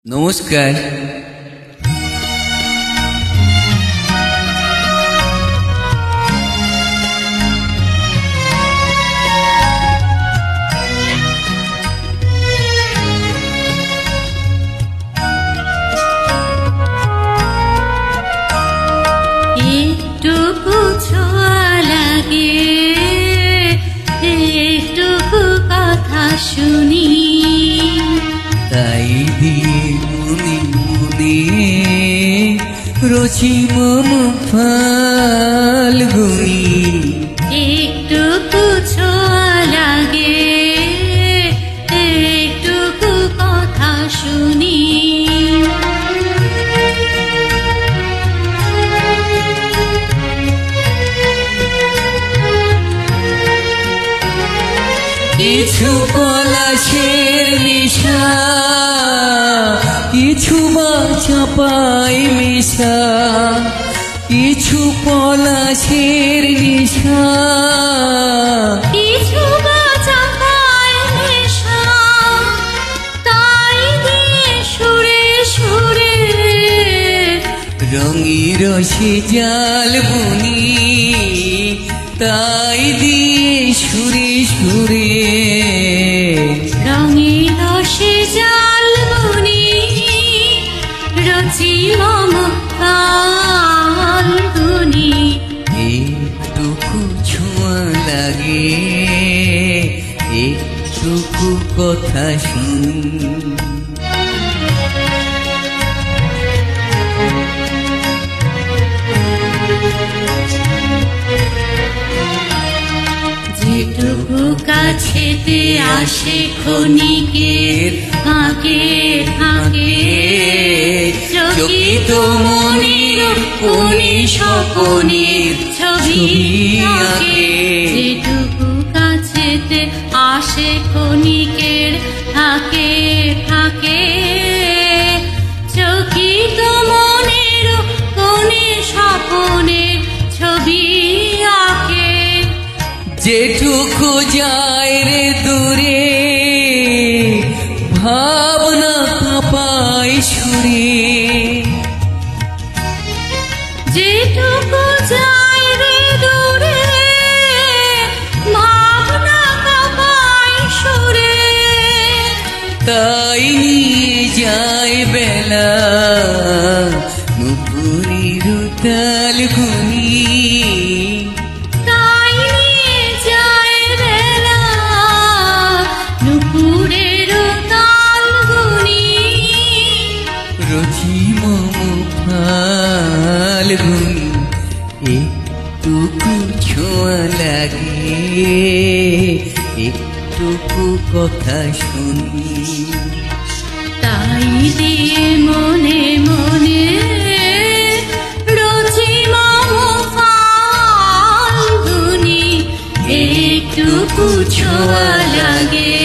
নমস্কার। একটুকু ছোঁয়া লাগে, একটুকু কথা শুনি, তাই দিয়ে মনে মনে রচি মম ফাল্গুনি। একটুকু ছোঁয়া লাগে, একটুকু কথা শুনি। কিছু পলাশের নেশা, কিছু বা চাপাই মেশা, কিছু পলাশের নেশা, কিছু বা চাপায় নেশা, তাই দিয়ে সুরে সুরে রঙের রসে জাল বুনি, তাই দিয়ে সুরে সুরে রঙের রসে জাল বুনি, রচি মম ফাল্গুনি। একটুকু ছোঁয়া লাগে, একটুকু কথা শুনি। যেটুকু কাছেতে আসে ক্ষণিকের ফাঁকে ফাঁকে, চকিত মনের কোণে স্বপনের ছবি আঁকে। যেটুকু কাছেতে আসে ক্ষণিকের ফাঁকে ফাঁকে, চকিত মনের কোণে স্বপনের ছবি আঁকে। যেটুকু যায় রে দূরে, ভাবনা কাঁপায় সুরে। যেটুকু যায় রে দূরে, ভাবনা কাঁপায় সুরে। তাই নিয়ে যায় বেলা নুপুরের তাল গুনি। তাই নিয়ে যায় বেলা নুপুরের তালগুনি। রচি মম ফাল্গুনি, একটুকু ছোঁয়া লাগে, একটুকু কথা শুনি। তাই দিয়ে মনে মনে রচি মম ফাল্গুনি। একটুকু ছোঁয়া লাগে,